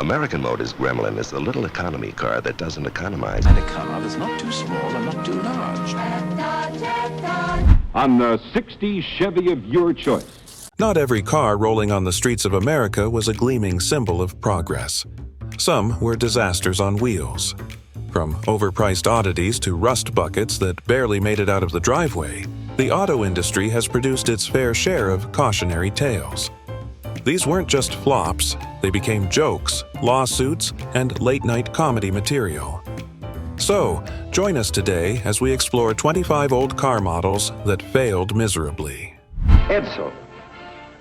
American Motors Gremlin is the little economy car that doesn't economize. And a car that's not too small and not too large. On the 60 Chevy of your choice. Not every car rolling on the streets of America was a gleaming symbol of progress. Some were disasters on wheels. From overpriced oddities to rust buckets that barely made it out of the driveway, the auto industry has produced its fair share of cautionary tales. These weren't just flops, they became jokes, lawsuits, and late-night comedy material. So, join us today as we explore 25 old car models that failed miserably. Edsel,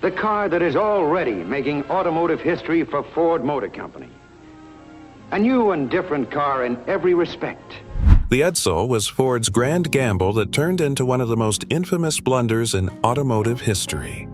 the car that is already making automotive history for Ford Motor Company. A new and different car in every respect. The Edsel was Ford's grand gamble that turned into one of the most infamous blunders in automotive history.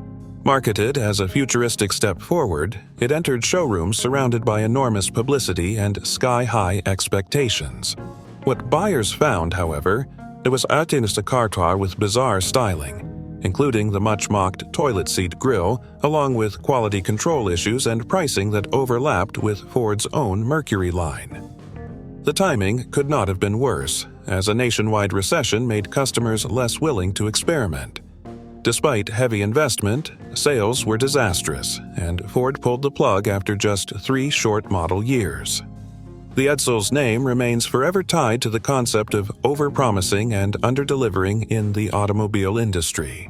Marketed as a futuristic step forward, it entered showrooms surrounded by enormous publicity and sky-high expectations. What buyers found, however, it was un cartoir with bizarre styling, including the much-mocked toilet seat grille, along with quality control issues and pricing that overlapped with Ford's own Mercury line. The timing could not have been worse, as a nationwide recession made customers less willing to experiment. Despite heavy investment, sales were disastrous, and Ford pulled the plug after just 3 short model years. The Edsel's name remains forever tied to the concept of overpromising and underdelivering in the automobile industry.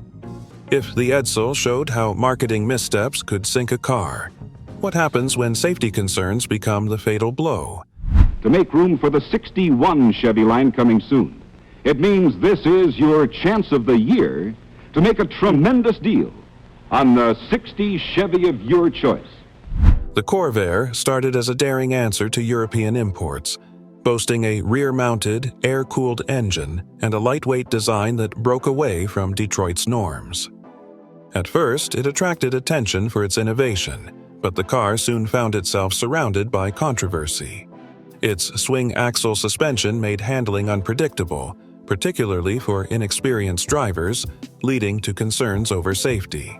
If the Edsel showed how marketing missteps could sink a car, what happens when safety concerns become the fatal blow? To make room for the 61 Chevy line coming soon. It means this is your chance of the year to make a tremendous deal on the 60 Chevy of your choice. The Corvair started as a daring answer to European imports, boasting a rear-mounted, air-cooled engine and a lightweight design that broke away from Detroit's norms. At first, it attracted attention for its innovation, but the car soon found itself surrounded by controversy. Its swing-axle suspension made handling unpredictable, particularly for inexperienced drivers, leading to concerns over safety.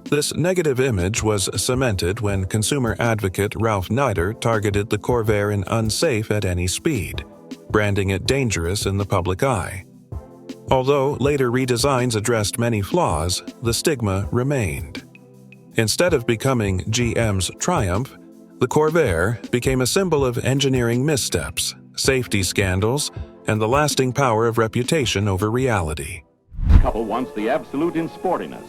This negative image was cemented when consumer advocate Ralph Nader targeted the Corvair in unsafe at any speed, branding it dangerous in the public eye. Although later redesigns addressed many flaws, the stigma remained. Instead of becoming GM's triumph, the Corvair became a symbol of engineering missteps, safety scandals, and the lasting power of reputation over reality. The couple wants the absolute in sportiness.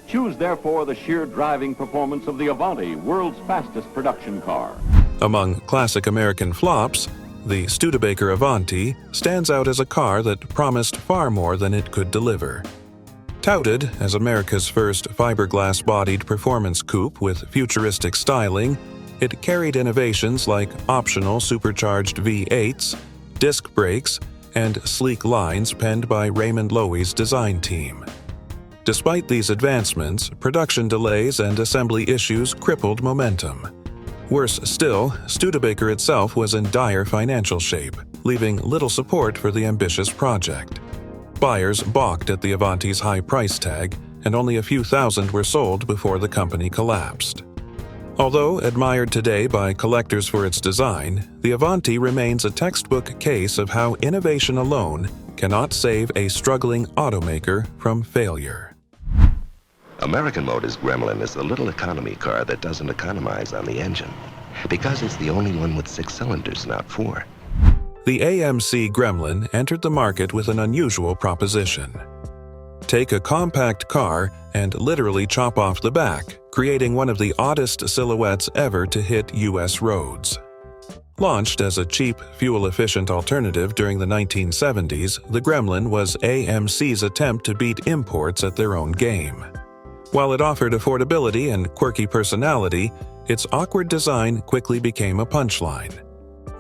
Choose, therefore, the sheer driving performance of the Avanti, world's fastest production car. Among classic American flops, the Studebaker Avanti stands out as a car that promised far more than it could deliver. Touted as America's first fiberglass-bodied performance coupe with futuristic styling, it carried innovations like optional supercharged V8s, disc brakes, and sleek lines penned by Raymond Loewy's design team. Despite these advancements, production delays and assembly issues crippled momentum. Worse still, Studebaker itself was in dire financial shape, leaving little support for the ambitious project. Buyers balked at the Avanti's high price tag, and only a few thousand were sold before the company collapsed. Although admired today by collectors for its design, the Avanti remains a textbook case of how innovation alone cannot save a struggling automaker from failure. American Motors Gremlin is the little economy car that doesn't economize on the engine, because it's the only one with 6 cylinders, not 4. The AMC Gremlin entered the market with an unusual proposition. Take a compact car and literally chop off the back, creating one of the oddest silhouettes ever to hit U.S. roads. Launched as a cheap, fuel-efficient alternative during the 1970s, the Gremlin was AMC's attempt to beat imports at their own game. While it offered affordability and quirky personality, its awkward design quickly became a punchline.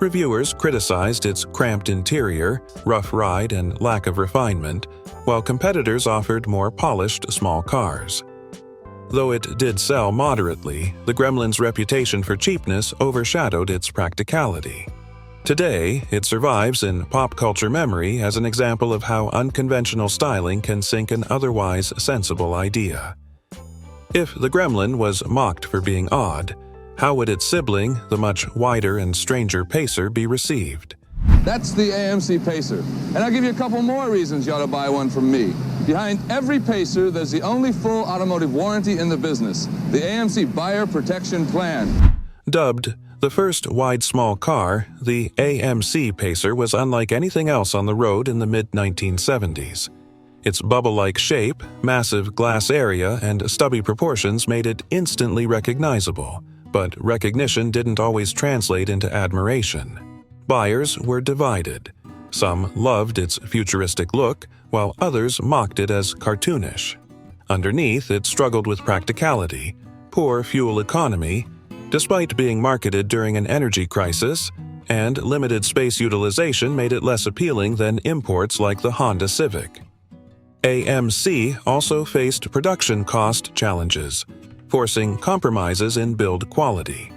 Reviewers criticized its cramped interior, rough ride, and lack of refinement, while competitors offered more polished small cars. Though it did sell moderately, the Gremlin's reputation for cheapness overshadowed its practicality. Today, it survives in pop culture memory as an example of how unconventional styling can sink an otherwise sensible idea. If the Gremlin was mocked for being odd, How would its sibling, the much wider and stranger Pacer, be received? That's the AMC Pacer. And I'll give you a couple more reasons you ought to buy one from me. Behind every Pacer, there's the only full automotive warranty in the business, the AMC Buyer Protection Plan. Dubbed the first wide-small car, the AMC Pacer was unlike anything else on the road in the mid-1970s. Its bubble-like shape, massive glass area, and stubby proportions made it instantly recognizable, but recognition didn't always translate into admiration. Buyers were divided. Some loved its futuristic look, while others mocked it as cartoonish. Underneath, it struggled with practicality, poor fuel economy, despite being marketed during an energy crisis, and limited space utilization made it less appealing than imports like the Honda Civic. AMC also faced production cost challenges, forcing compromises in build quality.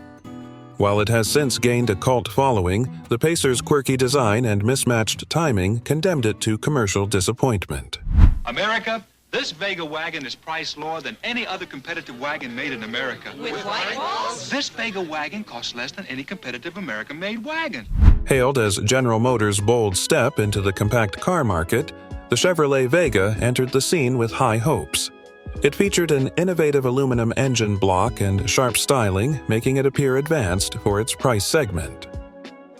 While it has since gained a cult following, the Pacer's quirky design and mismatched timing condemned it to commercial disappointment. America, this Vega wagon is priced lower than any other competitive wagon made in America. With white walls? This Vega wagon costs less than any competitive American-made wagon. Hailed as General Motors' bold step into the compact car market, the Chevrolet Vega entered the scene with high hopes. It featured an innovative aluminum engine block and sharp styling, making it appear advanced for its price segment.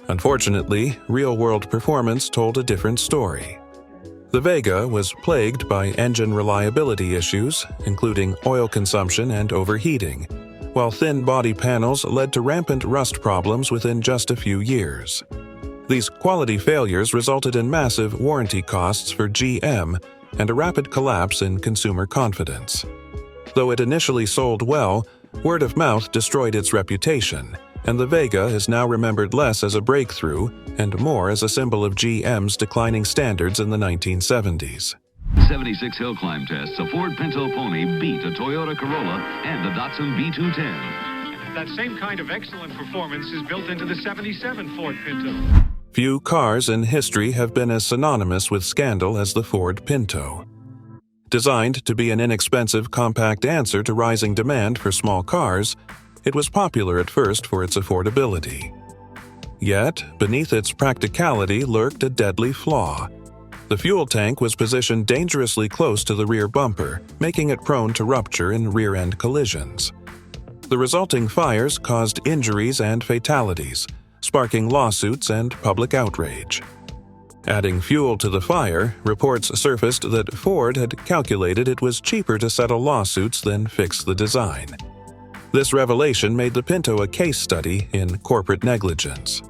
Unfortunately, real-world performance told a different story. The Vega was plagued by engine reliability issues, including oil consumption and overheating, while thin body panels led to rampant rust problems within just a few years. These quality failures resulted in massive warranty costs for GM and a rapid collapse in consumer confidence. Though it initially sold well, word of mouth destroyed its reputation, and the Vega is now remembered less as a breakthrough and more as a symbol of GM's declining standards in the 1970s. 76 hill climb tests, a Ford Pinto Pony beat a Toyota Corolla and a Datsun B210. That same kind of excellent performance is built into the 77 Ford Pinto. Few cars in history have been as synonymous with scandal as the Ford Pinto. Designed to be an inexpensive, compact answer to rising demand for small cars, it was popular at first for its affordability. Yet, beneath its practicality lurked a deadly flaw. The fuel tank was positioned dangerously close to the rear bumper, making it prone to rupture in rear-end collisions. The resulting fires caused injuries and fatalities, sparking lawsuits and public outrage. Adding fuel to the fire, reports surfaced that Ford had calculated it was cheaper to settle lawsuits than fix the design. This revelation made the Pinto a case study in corporate negligence.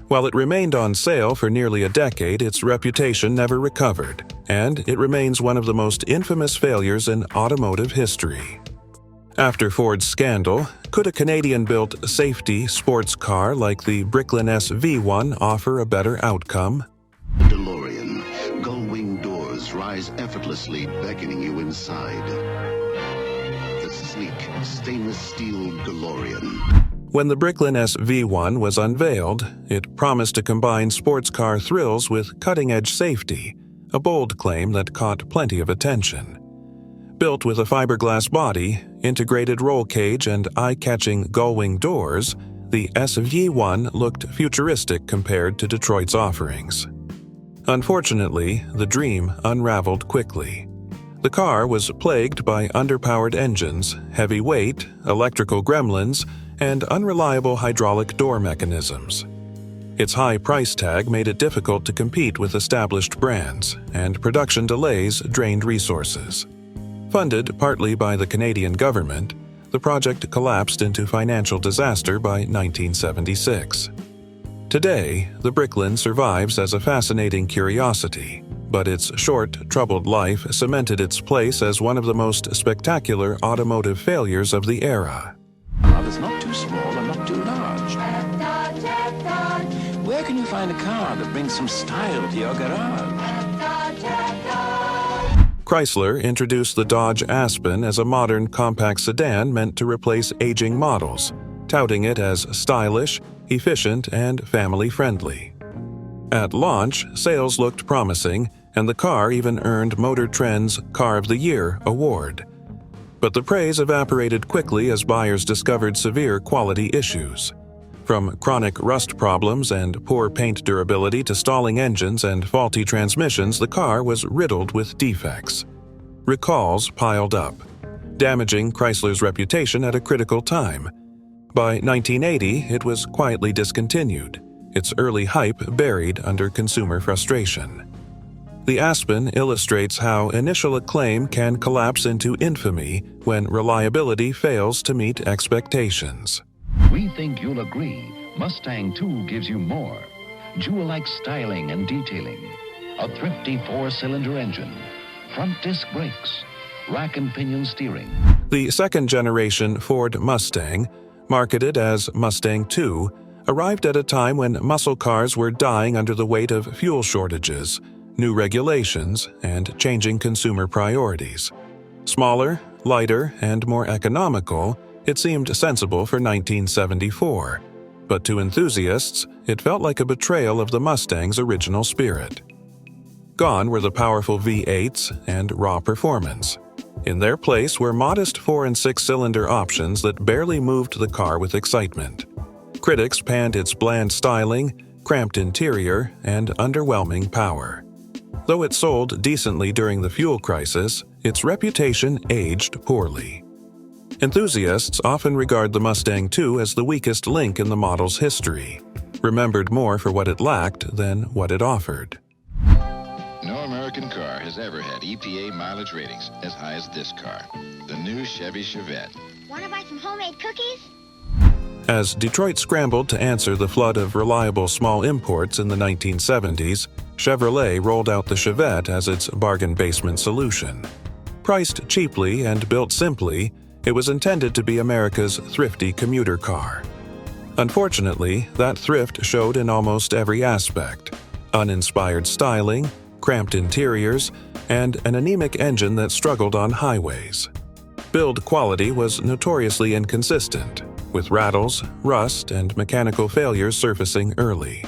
While it remained on sale for nearly a decade, its reputation never recovered, and it remains one of the most infamous failures in automotive history. After Ford's scandal, could a Canadian-built safety sports car like the Bricklin SV1 offer a better outcome? DeLorean. Gull-wing doors rise effortlessly, beckoning you inside. The sleek, stainless steel DeLorean. When the Bricklin SV1 was unveiled, it promised to combine sports car thrills with cutting-edge safety, a bold claim that caught plenty of attention. Built with a fiberglass body, integrated roll cage, and eye-catching gull-wing doors, the SV1 looked futuristic compared to Detroit's offerings. Unfortunately, the dream unraveled quickly. The car was plagued by underpowered engines, heavy weight, electrical gremlins, and unreliable hydraulic door mechanisms. Its high price tag made it difficult to compete with established brands, and production delays drained resources. Funded partly by the Canadian government, the project collapsed into financial disaster by 1976. Today, the Bricklin survives as a fascinating curiosity, but its short, troubled life cemented its place as one of the most spectacular automotive failures of the era. That's not too small and not too large. Where can you find a car that brings some style to your garage? Chrysler introduced the Dodge Aspen as a modern compact sedan meant to replace aging models, touting it as stylish, efficient, and family-friendly. At launch, sales looked promising, and the car even earned Motor Trend's Car of the Year award. But the praise evaporated quickly as buyers discovered severe quality issues. From chronic rust problems and poor paint durability to stalling engines and faulty transmissions, the car was riddled with defects. Recalls piled up, damaging Chrysler's reputation at a critical time. By 1980, it was quietly discontinued, its early hype buried under consumer frustration. The Aspen illustrates how initial acclaim can collapse into infamy when reliability fails to meet expectations. We think you'll agree Mustang 2 gives you more. Jewel-like styling and detailing, a thrifty 4-cylinder engine, front disc brakes, rack and pinion steering. The second-generation Ford Mustang, marketed as Mustang 2, arrived at a time when muscle cars were dying under the weight of fuel shortages, new regulations, and changing consumer priorities. Smaller, lighter, and more economical, it seemed sensible for 1974, but to enthusiasts, it felt like a betrayal of the Mustang's original spirit. Gone were the powerful V8s and raw performance. In their place were modest 4- and 6-cylinder options that barely moved the car with excitement. Critics panned its bland styling, cramped interior, and underwhelming power. Though it sold decently during the fuel crisis, its reputation aged poorly. Enthusiasts often regard the Mustang II as the weakest link in the model's history, remembered more for what it lacked than what it offered. No American car has ever had EPA mileage ratings as high as this car, the new Chevy Chevette. Want to buy some homemade cookies? As Detroit scrambled to answer the flood of reliable small imports in the 1970s, Chevrolet rolled out the Chevette as its bargain basement solution. Priced cheaply and built simply, it was intended to be America's thrifty commuter car. Unfortunately, that thrift showed in almost every aspect: uninspired styling, cramped interiors, and an anemic engine that struggled on highways. Build quality was notoriously inconsistent, with rattles, rust, and mechanical failures surfacing early.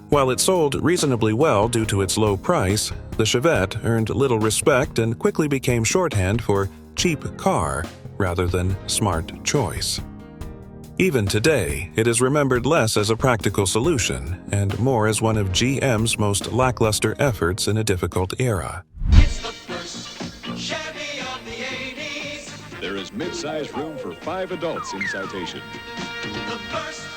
While it sold reasonably well due to its low price, the Chevette earned little respect and quickly became shorthand for cheap car rather than smart choice. Even today, it is remembered less as a practical solution and more as one of GM's most lackluster efforts in a difficult era. It's the first Chevy of the 80s. There is mid-sized room for 5 adults in Citation. The first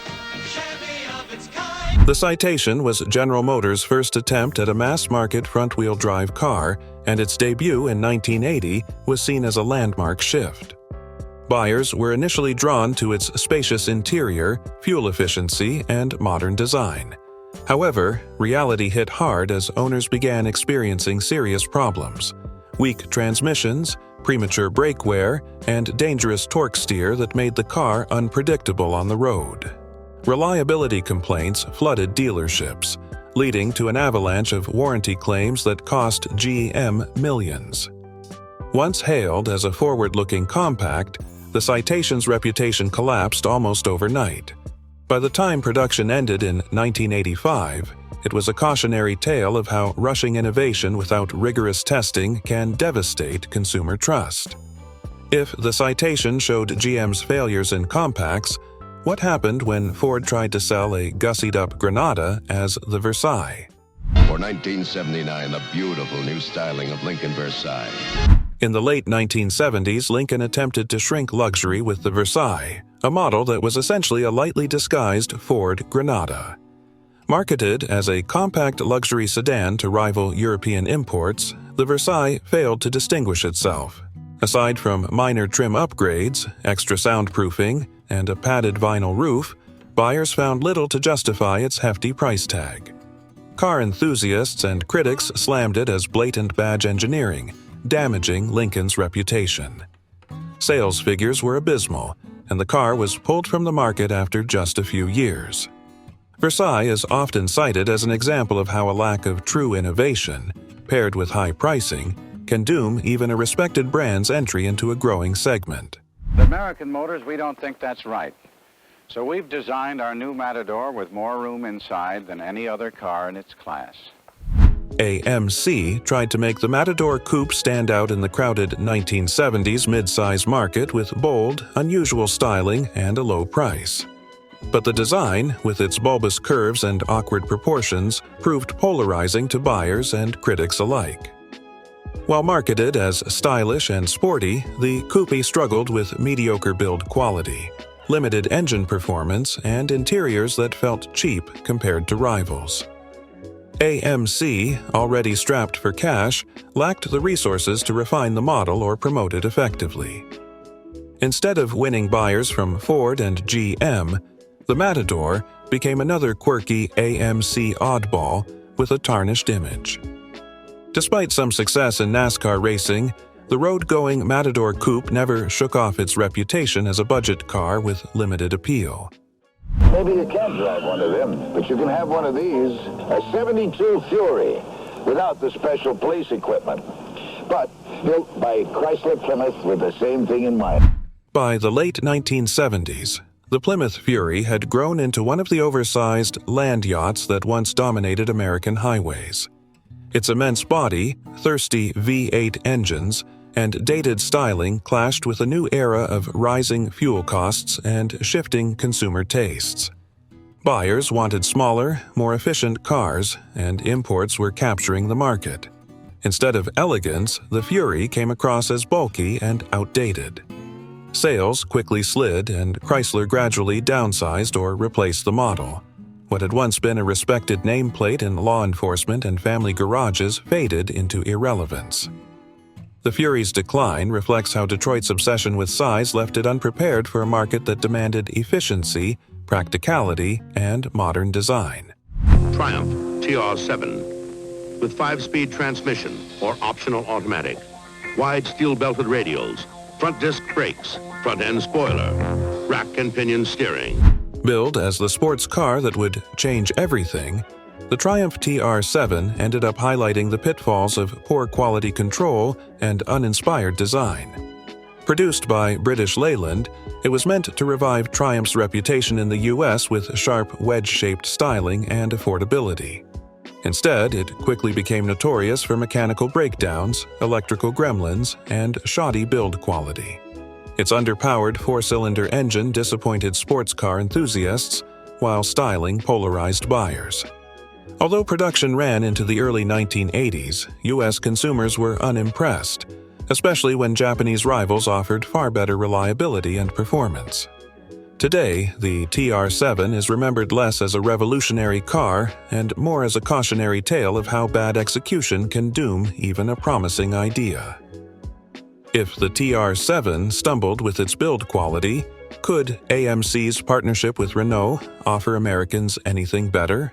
Chevy of its kind. The Citation was General Motors' first attempt at a mass-market front-wheel drive car, and its debut in 1980 was seen as a landmark shift. Buyers were initially drawn to its spacious interior, fuel efficiency, and modern design. However, reality hit hard as owners began experiencing serious problems: weak transmissions, premature brake wear, and dangerous torque steer that made the car unpredictable on the road. Reliability complaints flooded dealerships, leading to an avalanche of warranty claims that cost GM millions. Once hailed as a forward-looking compact, the Citation's reputation collapsed almost overnight. By the time production ended in 1985, it was a cautionary tale of how rushing innovation without rigorous testing can devastate consumer trust. If the Citation showed GM's failures in compacts, what happened when Ford tried to sell a gussied-up Granada as the Versailles? For 1979, the beautiful new styling of Lincoln Versailles. In the late 1970s, Lincoln attempted to shrink luxury with the Versailles, a model that was essentially a lightly disguised Ford Granada. Marketed as a compact luxury sedan to rival European imports, the Versailles failed to distinguish itself. Aside from minor trim upgrades, extra soundproofing, and a padded vinyl roof, buyers found little to justify its hefty price tag. Car enthusiasts and critics slammed it as blatant badge engineering, damaging Lincoln's reputation. Sales figures were abysmal, and the car was pulled from the market after just a few years. Versailles is often cited as an example of how a lack of true innovation, paired with high pricing, can doom even a respected brand's entry into a growing segment. At American Motors, we don't think that's right. So we've designed our new Matador with more room inside than any other car in its class. AMC tried to make the Matador Coupe stand out in the crowded 1970s midsize market with bold, unusual styling and a low price. But the design, with its bulbous curves and awkward proportions, proved polarizing to buyers and critics alike. While marketed as stylish and sporty, the coupe struggled with mediocre build quality, limited engine performance, and interiors that felt cheap compared to rivals. AMC, already strapped for cash, lacked the resources to refine the model or promote it effectively. Instead of winning buyers from Ford and GM, the Matador became another quirky AMC oddball with a tarnished image. Despite some success in NASCAR racing, the road-going Matador Coupe never shook off its reputation as a budget car with limited appeal. Maybe you can't drive one of them, but you can have one of these, a 72 Fury, without the special police equipment, but built by Chrysler Plymouth with the same thing in mind. By the late 1970s, the Plymouth Fury had grown into one of the oversized land yachts that once dominated American highways. Its immense body, thirsty V8 engines, and dated styling clashed with a new era of rising fuel costs and shifting consumer tastes. Buyers wanted smaller, more efficient cars, and imports were capturing the market. Instead of elegance, the Fury came across as bulky and outdated. Sales quickly slid, and Chrysler gradually downsized or replaced the model. What had once been a respected nameplate in law enforcement and family garages faded into irrelevance. The Fury's decline reflects how Detroit's obsession with size left it unprepared for a market that demanded efficiency, practicality, and modern design. Triumph TR7 with 5-speed transmission or optional automatic, wide steel-belted radials, front disc brakes, front-end spoiler, rack and pinion steering. Billed as the sports car that would change everything, the Triumph TR7 ended up highlighting the pitfalls of poor quality control and uninspired design. Produced by British Leyland, it was meant to revive Triumph's reputation in the U.S. with sharp wedge-shaped styling and affordability. Instead, it quickly became notorious for mechanical breakdowns, electrical gremlins, and shoddy build quality. Its underpowered 4-cylinder engine disappointed sports car enthusiasts, while styling polarized buyers. Although production ran into the early 1980s, U.S. consumers were unimpressed, especially when Japanese rivals offered far better reliability and performance. Today, the TR7 is remembered less as a revolutionary car and more as a cautionary tale of how bad execution can doom even a promising idea. If the TR7 stumbled with its build quality, could AMC's partnership with Renault offer Americans anything better?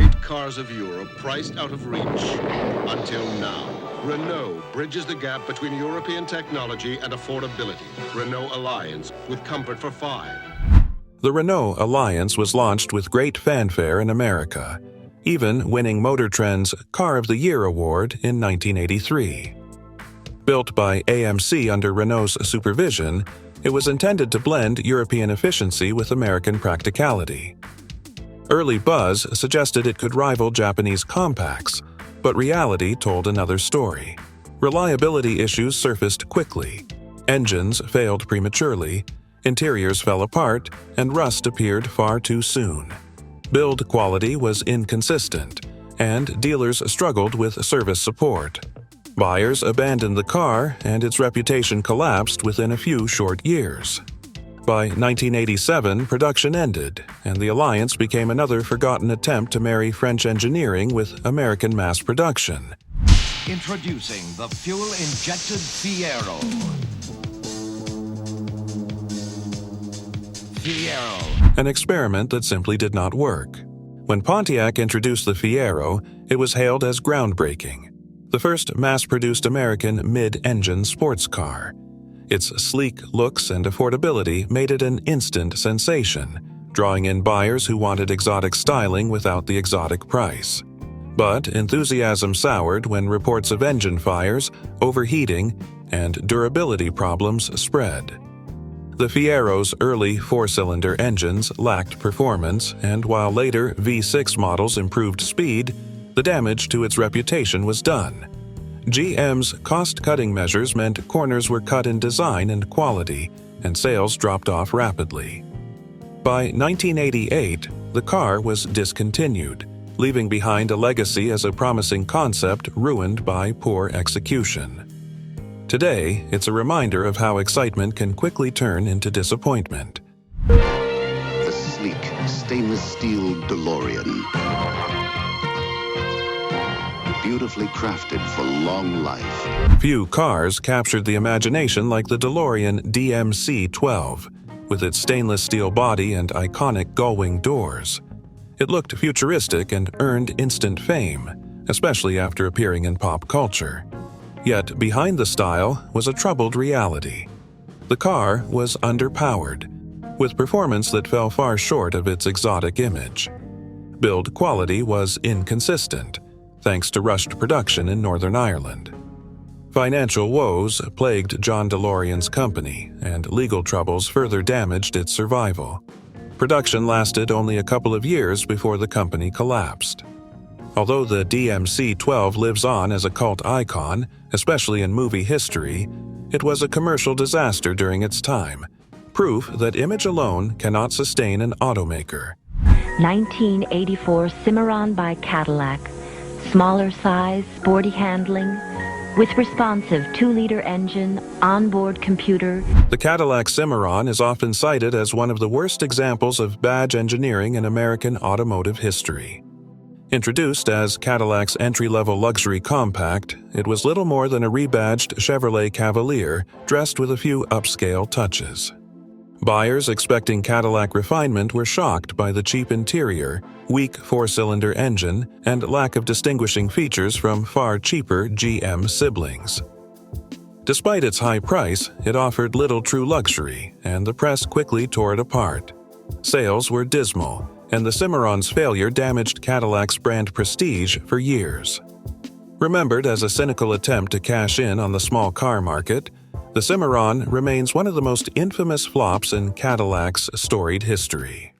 8 cars of Europe priced out of reach. Until now, Renault bridges the gap between European technology and affordability. Renault Alliance with comfort for 5. The Renault Alliance was launched with great fanfare in America, even winning Motor Trend's Car of the Year award in 1983. Built by AMC under Renault's supervision, it was intended to blend European efficiency with American practicality. Early buzz suggested it could rival Japanese compacts, but reality told another story. Reliability issues surfaced quickly. Engines failed prematurely, interiors fell apart, and rust appeared far too soon. Build quality was inconsistent, and dealers struggled with service support. Buyers abandoned the car, and its reputation collapsed within a few short years. By 1987, production ended, and the Alliance became another forgotten attempt to marry French engineering with American mass production. Introducing the fuel-injected Fiero. An experiment that simply did not work. When Pontiac introduced the Fiero, it was hailed as groundbreaking. The first mass-produced American mid-engine sports car. Its sleek looks and affordability made it an instant sensation, drawing in buyers who wanted exotic styling without the exotic price. But enthusiasm soured when reports of engine fires, overheating, and durability problems spread. The Fiero's early 4-cylinder engines lacked performance, and while later V6 models improved speed, The damage to its reputation was done. GM's cost-cutting measures meant corners were cut in design and quality, and sales dropped off rapidly. By 1988, the car was discontinued, leaving behind a legacy as a promising concept ruined by poor execution. Today, it's a reminder of how excitement can quickly turn into disappointment. The sleek, stainless steel DeLorean. Beautifully crafted for long life. Few cars captured the imagination like the DeLorean DMC-12, with its stainless steel body and iconic gull-wing doors. It looked futuristic and earned instant fame, especially after appearing in pop culture. Yet behind the style was a troubled reality. The car was underpowered, with performance that fell far short of its exotic image. Build quality was inconsistent, thanks to rushed production in Northern Ireland. Financial woes plagued John DeLorean's company, and legal troubles further damaged its survival. Production lasted only a couple of years before the company collapsed. Although the DMC-12 lives on as a cult icon, especially in movie history, it was a commercial disaster during its time, proof that image alone cannot sustain an automaker. 1984 Cimarron by Cadillac. Smaller size, sporty handling, with responsive 2-liter engine, onboard computer. The Cadillac Cimarron is often cited as one of the worst examples of badge engineering in American automotive history. Introduced as Cadillac's entry-level luxury compact, it was little more than a rebadged Chevrolet Cavalier dressed with a few upscale touches. Buyers expecting Cadillac refinement were shocked by the cheap interior, weak 4-cylinder engine, and lack of distinguishing features from far cheaper GM siblings. Despite its high price, it offered little true luxury, and the press quickly tore it apart. Sales were dismal, and the Cimarron's failure damaged Cadillac's brand prestige for years. Remembered as a cynical attempt to cash in on the small car market, the Cimarron remains one of the most infamous flops in Cadillac's storied history.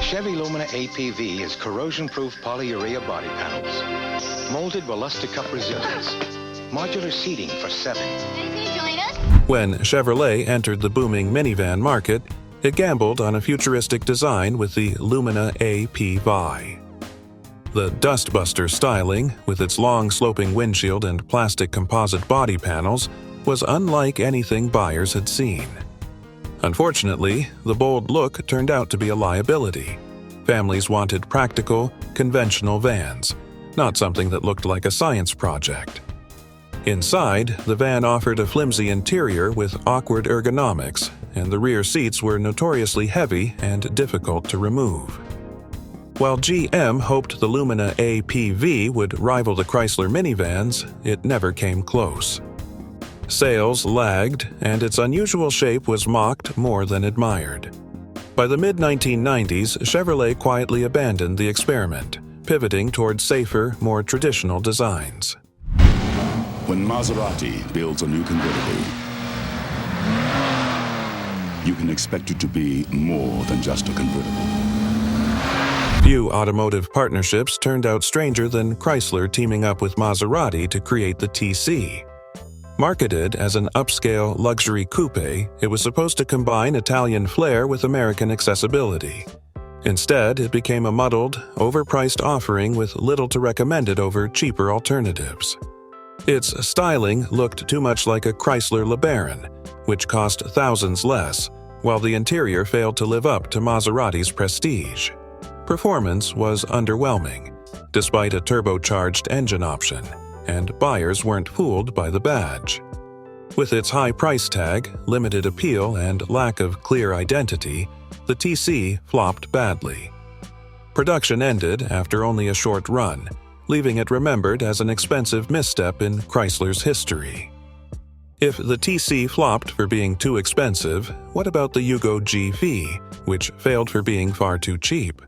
Chevy Lumina APV is corrosion-proof polyurea body panels, molded with Luster-Cup resilience, modular seating for 7. When Chevrolet entered the booming minivan market, it gambled on a futuristic design with the Lumina APV. The Dustbuster styling, with its long sloping windshield and plastic composite body panels, was unlike anything buyers had seen. Unfortunately, the bold look turned out to be a liability. Families wanted practical, conventional vans, not something that looked like a science project. Inside, the van offered a flimsy interior with awkward ergonomics, and the rear seats were notoriously heavy and difficult to remove. While GM hoped the Lumina APV would rival the Chrysler minivans, it never came close. Sales lagged, and its unusual shape was mocked more than admired. By the mid-1990s, Chevrolet quietly abandoned the experiment, pivoting toward safer, more traditional designs. When Maserati builds a new convertible, you can expect it to be more than just a convertible. Few automotive partnerships turned out stranger than Chrysler teaming up with Maserati to create the TC. Marketed as an upscale luxury coupe, it was supposed to combine Italian flair with American accessibility. Instead, it became a muddled, overpriced offering with little to recommend it over cheaper alternatives. Its styling looked too much like a Chrysler LeBaron, which cost thousands less, while the interior failed to live up to Maserati's prestige. Performance was underwhelming, despite a turbocharged engine option, and buyers weren't fooled by the badge. With its high price tag, limited appeal, and lack of clear identity, the TC flopped badly. Production ended after only a short run, leaving it remembered as an expensive misstep in Chrysler's history. If the TC flopped for being too expensive, what about the Yugo GV, which failed for being far too cheap?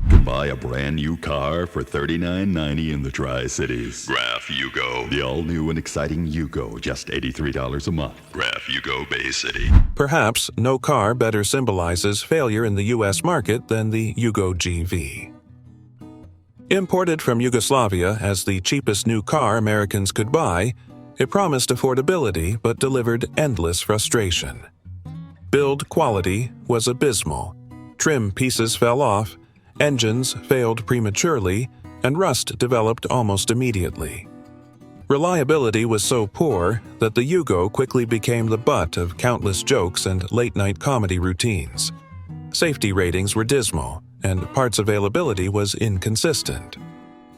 To buy a brand new car for $39.90 in the Tri-Cities. Graph Yugo. The all-new and exciting Yugo, just $83 a month. Graph Yugo Bay City. Perhaps no car better symbolizes failure in the U.S. market than the Yugo GV. Imported from Yugoslavia as the cheapest new car Americans could buy, it promised affordability but delivered endless frustration. Build quality was abysmal. Trim pieces fell off, engines failed prematurely, and rust developed almost immediately. Reliability was so poor that the Yugo quickly became the butt of countless jokes and late-night comedy routines. Safety ratings were dismal, and parts availability was inconsistent.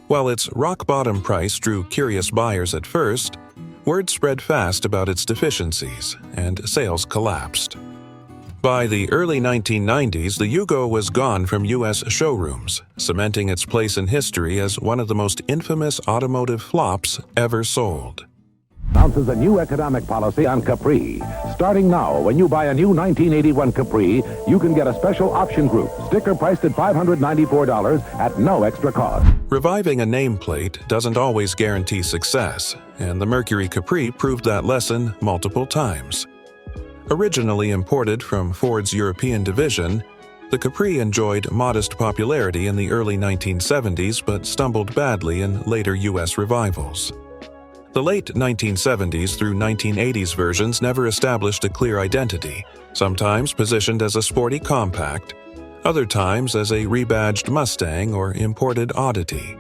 While its rock-bottom price drew curious buyers at first, word spread fast about its deficiencies, and sales collapsed. By the early 1990s, the Yugo was gone from U.S. showrooms, cementing its place in history as one of the most infamous automotive flops ever sold. Announces a new economic policy on Capri. Starting now, when you buy a new 1981 Capri, you can get a special option group, sticker priced at $594 at no extra cost. Reviving a nameplate doesn't always guarantee success, and the Mercury Capri proved that lesson multiple times. Originally imported from Ford's European division, the Capri enjoyed modest popularity in the early 1970s but stumbled badly in later U.S. revivals. The late 1970s through 1980s versions never established a clear identity, sometimes positioned as a sporty compact, other times as a rebadged Mustang or imported oddity.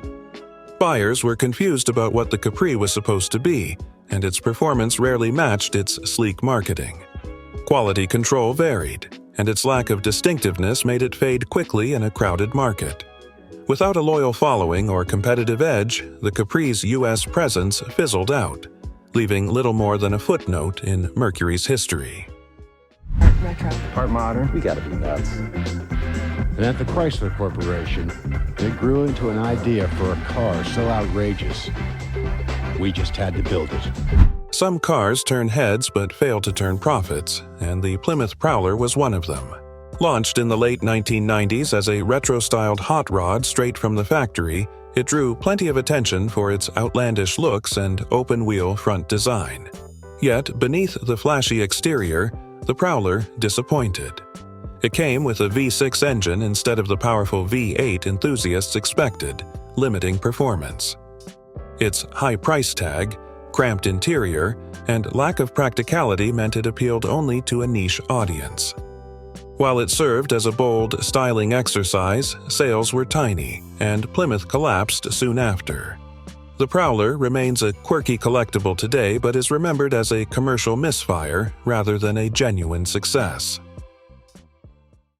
Buyers were confused about what the Capri was supposed to be, and its performance rarely matched its sleek marketing. Quality control varied, and its lack of distinctiveness made it fade quickly in a crowded market. Without a loyal following or competitive edge, the Capri's U.S. presence fizzled out, leaving little more than a footnote in Mercury's history. Retro. Part modern. We gotta be nuts. And at the Chrysler Corporation, it grew into an idea for a car so outrageous, we just had to build it. Some cars turn heads but fail to turn profits, and the Plymouth Prowler was one of them. Launched in the late 1990s as a retro-styled hot rod straight from the factory, it drew plenty of attention for its outlandish looks and open-wheel front design. Yet, beneath the flashy exterior, the Prowler disappointed. It came with a V6 engine instead of the powerful V8 enthusiasts expected, limiting performance. Its high price tag, cramped interior, and lack of practicality meant it appealed only to a niche audience. While it served as a bold, styling exercise, sales were tiny, and Plymouth collapsed soon after. The Prowler remains a quirky collectible today but is remembered as a commercial misfire rather than a genuine success.